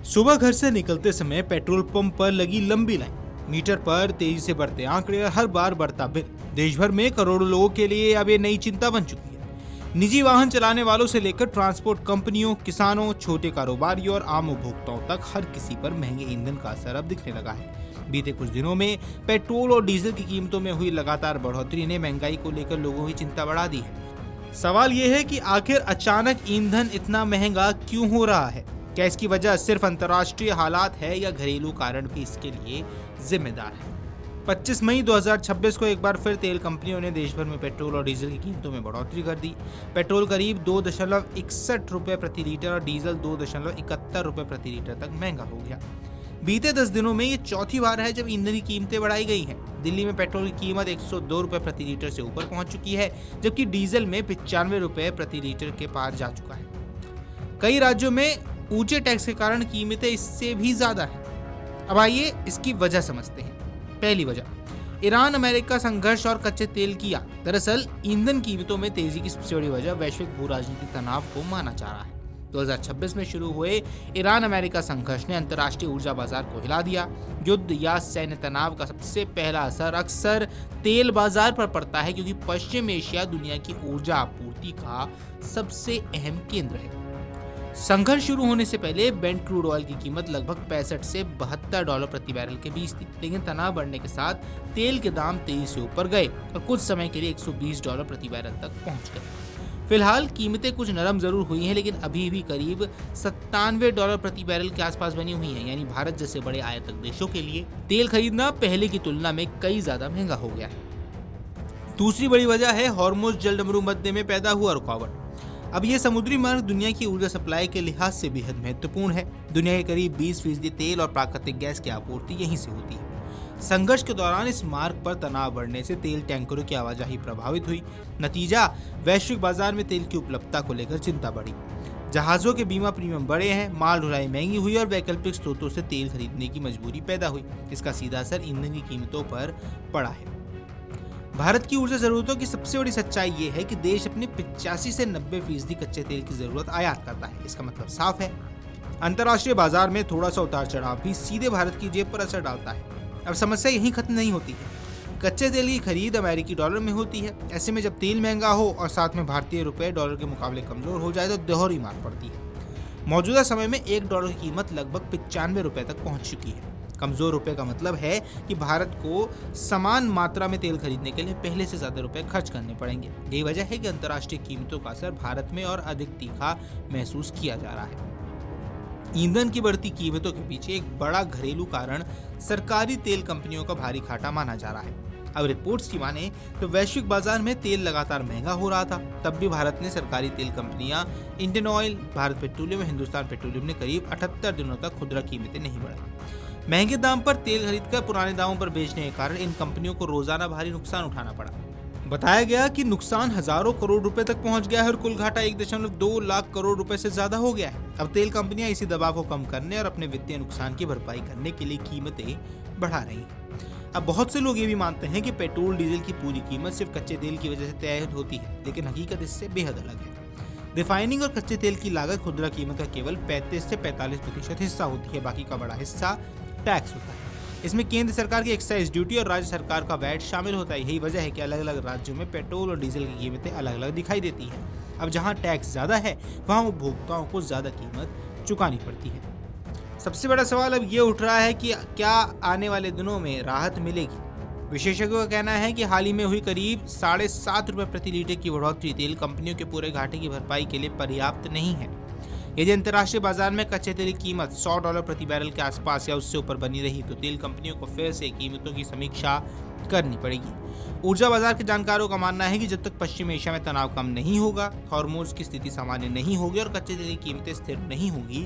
सुबह घर से निकलते समय पेट्रोल पंप पर लगी लंबी लाइन, मीटर पर तेजी से बढ़ते आंकड़े और हर बार बढ़ता बिल। देश भर में करोड़ों लोगों के लिए अब ये नई चिंता बन चुकी है। निजी वाहन चलाने वालों से लेकर ट्रांसपोर्ट कंपनियों, किसानों, छोटे कारोबारियों और आम उपभोक्ताओं तक हर किसी पर महंगे ईंधन का असर अब दिखने लगा है। बीते कुछ दिनों में पेट्रोल और डीजल की कीमतों में हुई लगातार बढ़ोतरी ने महंगाई को लेकर लोगों की चिंता बढ़ा दी है। सवाल ये है कि आखिर अचानक ईंधन इतना महंगा क्यों हो रहा है? क्या इसकी वजह सिर्फ अंतर्राष्ट्रीय हालात है या घरेलू कारण भी इसके लिए जिम्मेदार है? 25 मई 2026 को एक बार फिर तेल कंपनियों ने देश भर में पेट्रोल और डीजल की कीमतों में बढ़ोतरी कर दी। पेट्रोल करीब 2.61 रुपए प्रति लीटर और डीजल 2.71 रुपए प्रति लीटर तक महंगा हो गया। बीते 10 दिनों में ये चौथी बार है जब ईंधन की कीमतें बढ़ाई गई हैं। दिल्ली में पेट्रोल की कीमत 102 रुपए प्रति लीटर से ऊपर पहुंच चुकी है, जबकि डीजल में 95 रुपए प्रति लीटर के पार जा चुका है। कई राज्यों में ऊंचे टैक्स के कारण कीमतें इससे भी ज्यादा हैं। अब आइए इसकी वजह समझते हैं। पहली वजह, ईरान अमेरिका संघर्ष और कच्चे तेल की आग। दरअसल ईंधन कीमतों में तेजी की सबसे बड़ी वजह वैश्विक भू राजनीतिक तनाव को माना जा रहा है। 2026 में शुरू हुए ईरान अमेरिका संघर्ष ने अंतर्राष्ट्रीय ऊर्जा बाजार को हिला दिया। युद्ध या सैन्य तनाव का सबसे पहला असर अक्सर तेल बाजार पर पड़ता है, क्योंकि पश्चिम एशिया दुनिया की ऊर्जा आपूर्ति का सबसे अहम केंद्र है। संघर्ष शुरू होने से पहले ब्रेंट क्रूड ऑयल की कीमत लगभग 65 से $72 प्रति बैरल के बीच थी, लेकिन तनाव बढ़ने के साथ तेल के दाम तेजी से ऊपर गए और कुछ समय के लिए $120 प्रति बैरल तक पहुंच गए। फिलहाल कीमतें कुछ नरम जरूर हुई हैं, लेकिन अभी भी करीब $97 प्रति बैरल के आसपास बनी हुई हैं। यानी भारत जैसे बड़े आयातक देशों के लिए तेल खरीदना पहले की तुलना में कई ज्यादा महंगा हो गया है। दूसरी बड़ी वजह है हॉर्मुज़ जलडमरू मध्य में पैदा हुआ रुकावट। अब ये समुद्री मार्ग दुनिया की ऊर्जा सप्लाई के लिहाज से बेहद महत्वपूर्ण है। दुनिया के करीब 20% तेल और प्राकृतिक गैस की आपूर्ति यहीं से होती है। संघर्ष के दौरान इस मार्ग पर तनाव बढ़ने से तेल टैंकरों की आवाजाही प्रभावित हुई। नतीजा, वैश्विक बाजार में तेल की उपलब्धता को लेकर चिंता बढ़ी। जहाजों के बीमा प्रीमियम बढ़े हैं, माल ढुलाई महंगी हुई और वैकल्पिक स्रोतों से तेल खरीदने की मजबूरी पैदा हुई। इसका सीधा असर ईंधन की कीमतों पर पड़ा है। भारत की ऊर्जा जरूरतों की सबसे बड़ी सच्चाई ये है कि देश अपने 85 से 90% कच्चे तेल की जरूरत आयात करता है। इसका मतलब साफ है, अंतर्राष्ट्रीय बाजार में थोड़ा सा उतार चढ़ाव भी सीधे भारत की जेब पर असर डालता है। अब समस्या यहीं खत्म नहीं होती है। कच्चे तेल की खरीद अमेरिकी डॉलर में होती है। ऐसे में जब तेल महंगा हो और साथ में भारतीय रुपए डॉलर के मुकाबले कमजोर हो जाए तो दोहरी मार पड़ती है। मौजूदा समय में $1 की कीमत लगभग 95 रुपए तक पहुंच चुकी है। कमजोर रुपए का मतलब है कि भारत को समान मात्रा में तेल खरीदने के लिए पहले से ज्यादा रुपए खर्च करने पड़ेंगे। यही वजह है कि अंतर्राष्ट्रीय कीमतों का असर भारत में और अधिक तीखा महसूस किया जा रहा है। ईंधन की बढ़ती कीमतों के पीछे एक बड़ा घरेलू कारण सरकारी तेल कंपनियों का भारी घाटा माना जा रहा है। अब रिपोर्ट्स की माने तो वैश्विक बाजार में तेल लगातार महंगा हो रहा था, तब भी भारत ने सरकारी तेल कंपनियां इंडियन ऑयल, भारत पेट्रोलियम और हिंदुस्तान पेट्रोलियम ने करीब 78 दिनों तक खुदरा कीमतें नहीं बढ़ाई। महंगे दाम पर तेल खरीदकर पुराने दामों पर बेचने के कारण इन कंपनियों को रोजाना भारी नुकसान उठाना पड़ा। बताया गया कि नुकसान हजारों करोड़ रुपए तक पहुंच गया है और कुल घाटा 1.2 लाख करोड़ रुपए से ज्यादा हो गया है। अब तेल कंपनियां इसी दबाव को कम करने और अपने वित्तीय नुकसान की भरपाई करने के लिए कीमतें बढ़ा रही हैं। अब बहुत से लोग ये भी मानते हैं कि पेट्रोल डीजल की पूरी कीमत सिर्फ कच्चे तेल की वजह से तय होती है, लेकिन हकीकत इससे बेहद अलग है। रिफाइनिंग और कच्चे तेल की लागत खुदरा कीमत का केवल 35 से 45% हिस्सा होती है। बाकी का बड़ा हिस्सा टैक्स होता है। इसमें केंद्र सरकार की एक्साइज ड्यूटी और राज्य सरकार का वैट शामिल होता है। यही वजह है कि अलग अलग राज्यों में पेट्रोल और डीजल की कीमतें अलग अलग दिखाई देती हैं। अब जहां टैक्स ज्यादा है वहां उपभोक्ताओं को ज्यादा कीमत चुकानी पड़ती है। सबसे बड़ा सवाल अब ये उठ रहा है कि क्या आने वाले दिनों में राहत मिलेगी? विशेषज्ञों का कहना है कि हाल ही में हुई करीब ₹7.5 प्रति लीटर की बढ़ोतरी तेल कंपनियों के पूरे घाटे की भरपाई के लिए पर्याप्त नहीं है। यदि अंतर्राष्ट्रीय बाजार में कच्चे तेल की कीमत $100 प्रति बैरल के आसपास या उससे ऊपर बनी रही तो तेल कंपनियों को फिर से कीमतों की समीक्षा करनी पड़ेगी। ऊर्जा बाजार के जानकारों का मानना है कि जब तक पश्चिम एशिया में तनाव कम नहीं होगा, हॉर्मुज़ की स्थिति सामान्य नहीं होगी और कच्चे तेल की कीमतें स्थिर नहीं होगी,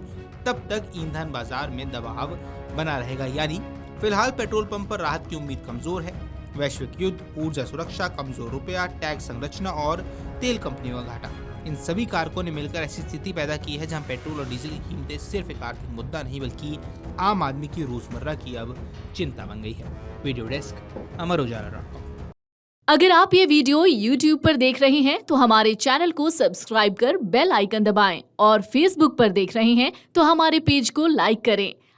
तब तक ईंधन बाजार में दबाव बना रहेगा। यानी फिलहाल पेट्रोल पंप पर राहत की उम्मीद कमजोर है। वैश्विक युद्ध, ऊर्जा सुरक्षा, कमजोर रुपया, टैक्स संरचना और तेल कंपनियों का घाटा, इन सभी कारकों ने मिलकर ऐसी स्थिति पैदा की है जहां पेट्रोल और डीजल की कीमतें सिर्फ एक आर्थिक मुद्दा नहीं बल्कि आम आदमी की रोजमर्रा की अब चिंता बन गई है। Video desk, Amar Ujala. अगर आप ये वीडियो YouTube पर देख रहे हैं तो हमारे चैनल को सब्सक्राइब कर बेल आइकन दबाएं और Facebook पर देख रहे हैं तो हमारे पेज को लाइक करें।